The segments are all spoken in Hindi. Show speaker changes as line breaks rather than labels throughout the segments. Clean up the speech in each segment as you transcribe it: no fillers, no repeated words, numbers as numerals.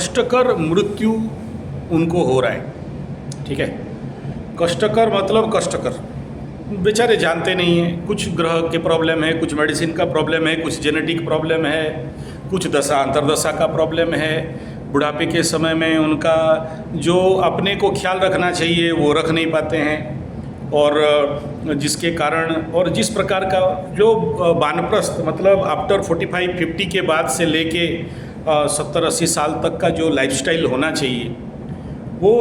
कष्टकर मृत्यु उनको हो रहा है, ठीक है। कष्टकर मतलब कष्टकर, बेचारे जानते नहीं हैं, कुछ ग्रह के प्रॉब्लम है, कुछ मेडिसिन का प्रॉब्लम है, कुछ जेनेटिक प्रॉब्लम है, कुछ दशा अंतर्दशा का प्रॉब्लम है। बुढ़ापे के समय में उनका जो अपने को ख्याल रखना चाहिए वो रख नहीं पाते हैं, और जिसके कारण और जिस प्रकार का जो वानप्रस्थ मतलब आफ्टर 45-50 के बाद से लेके 70-80 साल तक का जो लाइफस्टाइल होना चाहिए वो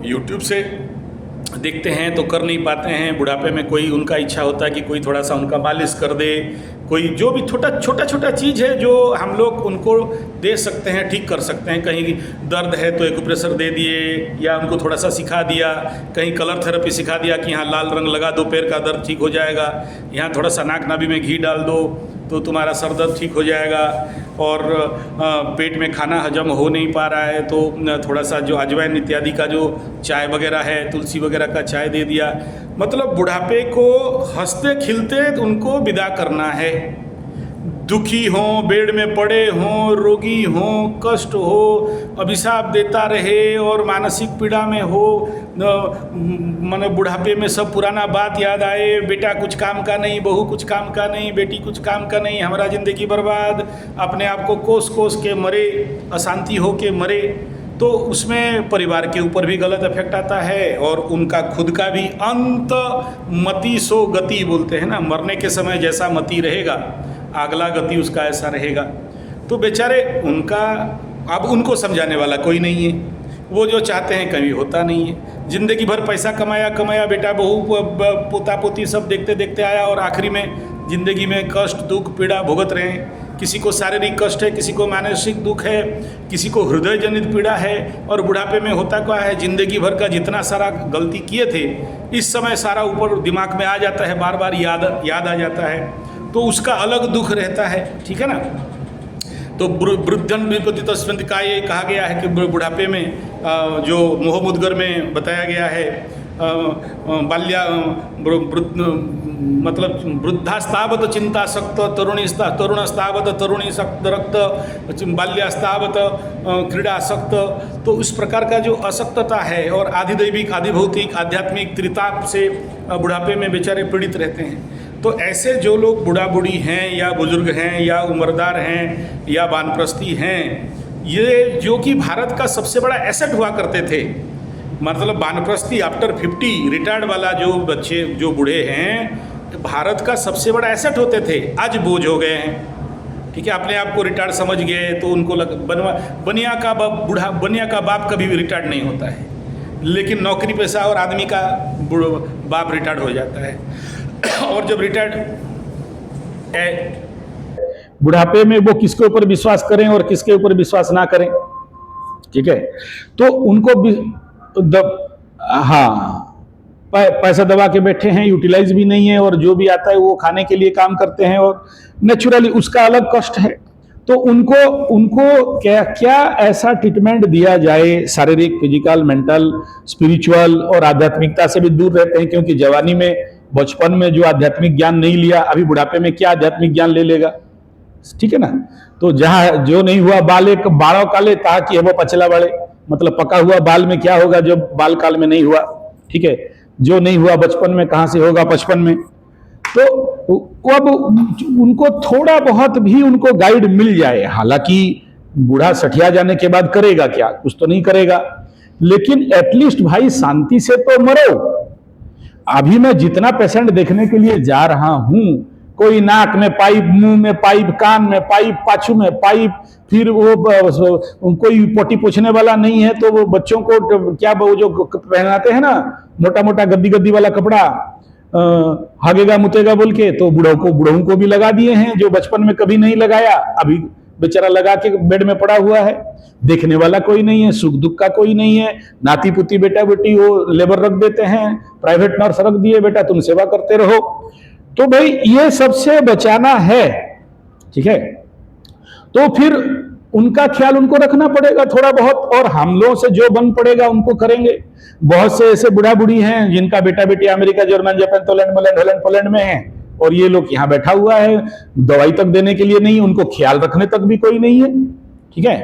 यूट्यूब से देखते हैं तो कर नहीं पाते हैं। बुढ़ापे में कोई उनका इच्छा होता है कि कोई थोड़ा सा उनका मालिश कर दे, कोई जो भी छोटा चीज़ है जो हम लोग उनको दे सकते हैं, ठीक कर सकते हैं। कहीं दर्द है तो एक्यूप्रेशर दे दिए, या उनको थोड़ा सा सिखा दिया, कहीं कलर थेरेपी सिखा दिया कि यहाँ लाल रंग लगा दो, पैर का दर्द ठीक हो जाएगा, यहाँ थोड़ा सा नाक नाभि में घी डाल दो तो तुम्हारा सर दर्द ठीक हो जाएगा, और पेट में खाना हजम हो नहीं पा रहा है तो थोड़ा सा जो अजवाइन इत्यादि का जो चाय वगैरह है, तुलसी वगैरह का चाय दे दिया। मतलब बुढ़ापे को हंसते खिलते उनको विदा करना है। दुखी हों, बेड में पड़े हों, रोगी हों, कष्ट हो, अभिशाप देता रहे और मानसिक पीड़ा में हो, माने बुढ़ापे में सब पुराना बात याद आए, बेटा कुछ काम का नहीं, बहू कुछ काम का नहीं, बेटी कुछ काम का नहीं, हमारा ज़िंदगी बर्बाद, अपने आप को कोस कोस के मरे, अशांति हो के मरे, तो उसमें परिवार के ऊपर भी गलत इफेक्ट आता है और उनका खुद का भी अंत मति सो गति बोलते हैं ना, मरने के समय जैसा मति रहेगा अगला गति उसका ऐसा रहेगा। तो बेचारे उनका अब उनको समझाने वाला कोई नहीं है, वो जो चाहते हैं कभी होता नहीं है। ज़िंदगी भर पैसा कमाया, बेटा बहू पोता पोती सब देखते देखते आया और आखिरी में ज़िंदगी में कष्ट दुख पीड़ा भुगत रहे हैं। किसी को शारीरिक कष्ट है, किसी को मानसिक दुख है, किसी को हृदय जनित पीड़ा है, और बुढ़ापे में होता क्या है, ज़िंदगी भर का जितना सारा गलती किए थे इस समय सारा ऊपर दिमाग में आ जाता है, बार बार याद आ जाता है, तो उसका अलग दुख रहता है, ठीक है ना। तो वृद्धन विपत्ति तस्वंत का ये कहा गया है कि बुढ़ापे में जो मोह मुद्गर में बताया गया है बाल्या मतलब वृद्धास्तावत चिंतासक्त तरुणस्तावत तरुणीसक्त रक्त बाल्यास्तावत क्रीड़ासक्त, तो उस प्रकार का जो असक्तता है और आधिदैविक आधिभौतिक आध्यात्मिक त्रिताप से बुढ़ापे में बेचारे पीड़ित रहते हैं। तो ऐसे जो लोग बूढ़ा बूढ़ी हैं या बुजुर्ग हैं या उम्रदार हैं या वानप्रस्थी हैं, ये जो कि भारत का सबसे बड़ा एसेट हुआ करते थे, मतलब वानप्रस्थी आफ्टर 50 रिटायर्ड वाला जो बच्चे जो बूढ़े हैं भारत का सबसे बड़ा एसेट होते थे, आज बोझ हो गए हैं, ठीक है। अपने आप को रिटायर्ड समझ गए तो उनको बनिया का बाप कभी भी रिटायर्ड नहीं होता है, लेकिन नौकरी पेशा और आदमी का बाप रिटायर्ड हो जाता है। और जब रिटायर्ड बुढ़ापे में वो किसके ऊपर विश्वास करें और किसके ऊपर विश्वास ना करें, ठीक है। तो उनको पैसा दबा के बैठे हैं, यूटिलाइज भी नहीं है, और जो भी आता है वो खाने के लिए काम करते हैं और नेचुरली उसका अलग कष्ट है। तो उनको क्या ऐसा ट्रीटमेंट दिया जाए, शारीरिक, फिजिकल, मेंटल, स्पिरिचुअल और आध्यात्मिकता से भी दूर रहते हैं, क्योंकि जवानी में बचपन में जो आध्यात्मिक ज्ञान नहीं लिया, अभी बुढ़ापे में क्या आध्यात्मिक ज्ञान ले लेगा, ठीक है ना। तो जहां जो नहीं हुआ बाल एक बाड़ों काले ताकि वो पचला बड़े, मतलब पका हुआ बाल में क्या होगा जो बाल काल में नहीं हुआ, ठीक है। जो नहीं हुआ बचपन में कहां से होगा बचपन में। तो अब उनको थोड़ा बहुत भी उनको गाइड मिल जाए, हालांकि बूढ़ा सठिया जाने के बाद करेगा क्या, कुछ तो नहीं करेगा, लेकिन एटलीस्ट भाई शांति से तो मरो। अभी मैं जितना पेशेंट देखने के लिए जा रहा हूं, कोई नाक में पाइप, मुंह में पाइप, कान में पाइप, पाछू में पाइप, फिर वो कोई पोटी पोछने वाला नहीं है तो वो बच्चों को क्या वो जो पहनाते हैं ना मोटा मोटा गद्दी वाला कपड़ा, हागेगा मुतेगा बोल के, तो बूढ़ों को भी लगा दिए हैं, जो बचपन में कभी नहीं लगाया, अभी बेचारा लगा के बेड में पड़ा हुआ है। देखने वाला कोई नहीं है, सुख दुख का कोई नहीं है, नाती पुती बेटा बेटी वो लेबर रख देते हैं, प्राइवेट नर्स रख दिए, बेटा तुम सेवा करते रहो। तो भाई ये सबसे बचाना है, ठीक है। तो फिर उनका ख्याल उनको रखना पड़ेगा थोड़ा बहुत, और हम लोगों से जो बन पड़ेगा उनको करेंगे। बहुत से ऐसे बुढ़ा बुढ़ी हैं जिनका बेटा बेटी America, German, Japan, Holland, Poland में है, और ये लोग यहाँ बैठा हुआ है, दवाई तक देने के लिए नहीं, उनको ख्याल रखने तक भी कोई नहीं है, ठीक है।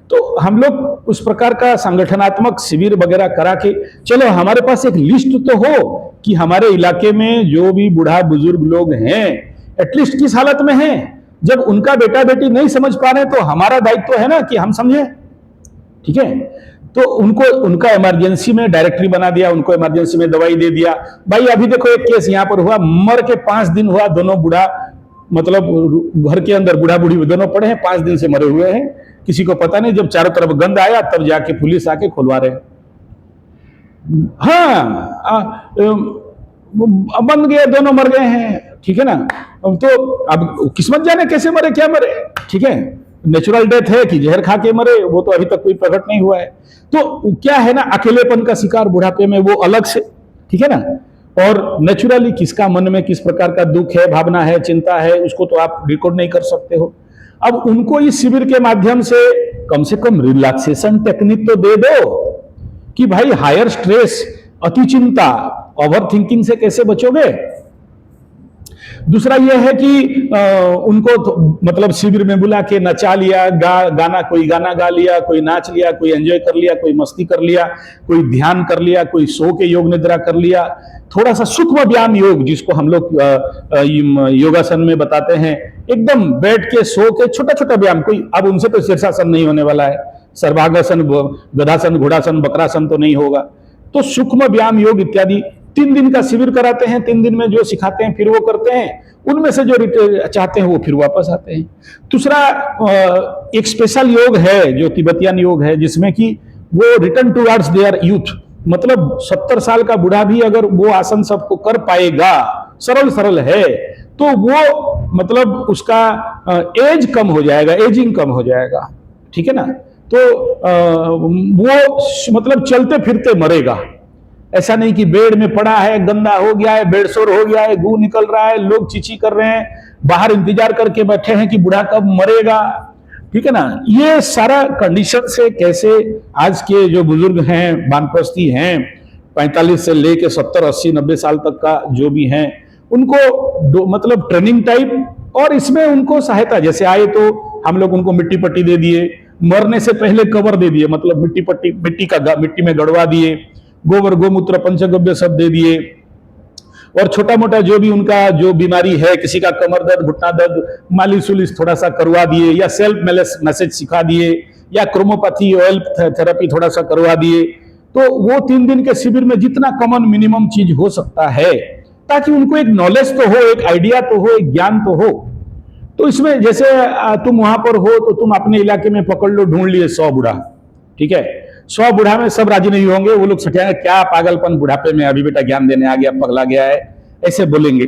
तो हम लोग उस प्रकार का संगठनात्मक शिविर वगैरह करा के, चलो हमारे पास एक लिस्ट तो हो कि हमारे इलाके में जो भी बूढ़ा बुजुर्ग लोग हैं एटलीस्ट किस हालत में हैं। जब उनका बेटा बेटी नहीं समझ पा रहे तो हमारा दायित्व है ना कि हम समझें, ठीक है। तो उनको उनका इमरजेंसी में डायरेक्टरी बना दिया, उनको इमरजेंसी में दवाई दे दिया। भाई अभी देखो एक केस यहां पर हुआ, मर के 5 दिन हुआ, दोनों बूढ़ा मतलब घर के अंदर बूढ़ा बूढ़ी दोनों पड़े हैं, 5 दिन से मरे हुए हैं, किसी को पता नहीं। जब चारों तरफ गंद आया तब जाके पुलिस आके खुलवा रहे। हाँ बन गए, दोनों मर गए हैं, ठीक है ना। तो अब किस्मत जाने कैसे मरे, क्या मरे, ठीक है। नेचुरल डेथ है कि जहर खा के मरे, वो तो अभी तक कोई प्रकट नहीं हुआ है। तो क्या है ना, अकेलेपन का शिकार बुढ़ापे में वो अलग से, ठीक है ना। और नेचुरली किसका मन में किस प्रकार का दुख है, भावना है, चिंता है, उसको तो आप रिकॉर्ड नहीं कर सकते हो। अब उनको इस शिविर के माध्यम से कम रिलैक्सेशन टेक्निक तो दे दो कि भाई हायर स्ट्रेस, अति चिंता, ओवर थिंकिंग से कैसे बचोगे। दूसरा यह है कि उनको मतलब शिविर में बुला के नचा लिया, गाना कोई गाना गा लिया, कोई नाच लिया, कोई एंजॉय कर लिया, कोई मस्ती कर लिया, कोई ध्यान कर लिया, कोई सो के योग निद्रा कर लिया। थोड़ा सा सूक्ष्म व्यायाम योग जिसको हम लोग योगासन में बताते हैं, एकदम बैठ के सो के छोटा छोटा व्यायाम, कोई अब उनसे तो शीर्षासन नहीं होने वाला है, सर्वांगासन, गदासन, घोड़ासन, बकरासन तो नहीं होगा। तो सूक्ष्म व्यायाम योग इत्यादि 3 दिन का शिविर कराते हैं। 3 दिन में जो सिखाते हैं फिर वो करते हैं, उनमें से जो चाहते हैं वो फिर वापस आते हैं। दूसरा एक स्पेशल योग है जो तिब्बतियन योग है, जिसमें कि वो रिटर्न टुवर्ड्स देयर यूथ, मतलब 70 साल का बूढ़ा भी अगर वो आसन सबको कर पाएगा, सरल सरल है, तो वो मतलब उसका एज कम हो जाएगा, एजिंग कम हो जाएगा, ठीक है ना। तो वो मतलब चलते फिरते मरेगा। ऐसा नहीं कि बेड में पड़ा है, गंदा हो गया है, बेडसोर हो गया है, गू निकल रहा है, लोग चीची कर रहे हैं, बाहर इंतजार करके बैठे हैं कि बूढ़ा कब मरेगा, ठीक है ना। ये सारा कंडीशन से कैसे आज के जो बुजुर्ग हैं, वानप्रस्थी हैं, 45 से लेके 70, 80, 90 साल तक का जो भी हैं, उनको मतलब ट्रेनिंग टाइप, और इसमें उनको सहायता, जैसे आए तो हम लोग उनको मिट्टी पट्टी दे दिए, मरने से पहले कवर दे दिए, मतलब मिट्टी पट्टी, मिट्टी में गड़वा दिए, गोबर गोमूत्र पंचगव्य सब दे दिए, और छोटा मोटा जो भी उनका जो बीमारी है, किसी का कमर दर्द, घुटना दर्द, मालिश उलिश थोड़ा सा करवा दिए, या सेल्फ मैसेज सिखा दिए, या क्रोमोपैथी ऑयल थेरेपी थोड़ा सा करवा दिए। तो वो 3 दिन के शिविर में जितना कॉमन मिनिमम चीज हो सकता है, ताकि उनको एक नॉलेज तो हो, एक आइडिया तो हो, एक ज्ञान तो हो। तो इसमें जैसे तुम वहां पर हो तो तुम अपने इलाके में पकड़ लो, ढूंढ लिए 100 बूढ़ा, ठीक है। 100 बूढ़ा में सब राजी नहीं होंगे, वो लोग सकेंगे क्या पागलपन, बुढ़ापे में अभी बेटा ज्ञान देने आ गया, पगला गया है, ऐसे बोलेंगे।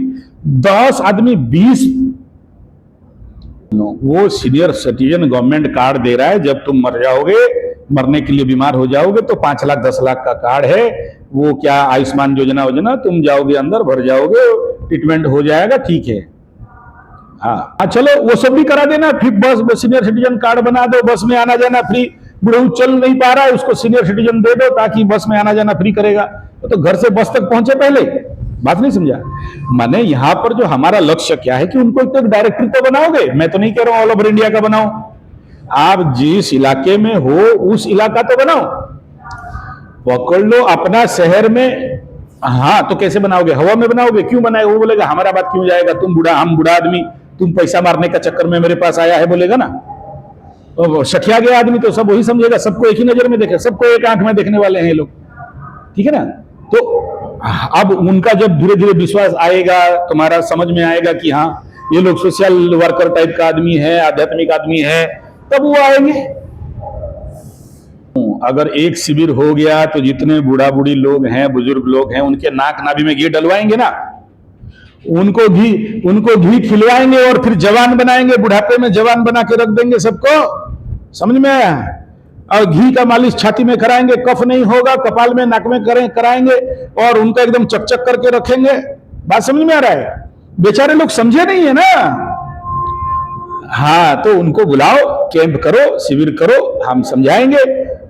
10 आदमी 20, वो सीनियर सिटीजन गवर्नमेंट कार्ड दे रहा है, जब तुम मर जाओगे, मरने के लिए बीमार हो जाओगे तो 5 लाख 10 लाख का कार्ड है, वो क्या आयुष्मान योजना, तुम जाओगे अंदर, भर जाओगे, ट्रीटमेंट हो जाएगा, ठीक है। हाँ चलो वो सब भी करा देना, फिर बस सीनियर सिटीजन कार्ड बना दो, बस में आना जाना फ्री। बुढ़ऊ चल नहीं पा रहा है, उसको सीनियर सिटीजन दे दो ताकि बस में आना जाना फ्री करेगा, तो घर से बस तक पहुंचे पहले। बात नहीं समझा मैंने। यहां पर जो हमारा लक्ष्य क्या है कि उनको एक डायरेक्टरी तो बनाओगे, मैं तो नहीं कह रहा हूं ऑल ओवर इंडिया का बनाओ, आप जिस इलाके में हो उस इलाका तो बनाओ, पकड़ लो अपना शहर में। हाँ तो कैसे बनाओगे, हवा में बनाओगे, क्यों बनाए, वो बोलेगा हमारा बात क्यों जाएगा, तुम बूढ़ा, हम बूढ़ा आदमी, तुम पैसा मारने का चक्कर में मेरे पास आया है, बोलेगा ना। सठिया गया आदमी तो सब वही समझेगा, सबको एक ही नजर में देखे, सबको एक आंख में देखने वाले हैं ये लोग, ठीक है ना। तो अब उनका जब धीरे धीरे विश्वास आएगा, तुम्हारा समझ में आएगा कि हाँ ये लोग सोशल वर्कर टाइप का आदमी है, आध्यात्मिक आदमी है, तब वो आएंगे। अगर एक शिविर हो गया तो जितने बूढ़ा बूढ़ी लोग हैं, बुजुर्ग लोग हैं, उनके नाक नाभि में घी डलवाएंगे ना, उनको घी खिलवाएंगे और फिर जवान बनाएंगे, बुढ़ापे में जवान बना के रख देंगे सबको, समझ में आया। और घी का मालिश छाती में कराएंगे, कफ नहीं होगा, कपाल में, नाक में कराएंगे, और उनका एकदम चकचक करके रखेंगे। बात समझ में आ रहा है, बेचारे लोग समझे नहीं है ना। हाँ तो उनको बुलाओ, कैंप करो, शिविर करो, हम समझाएंगे,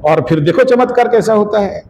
और फिर देखो चमत्कार कैसा होता है।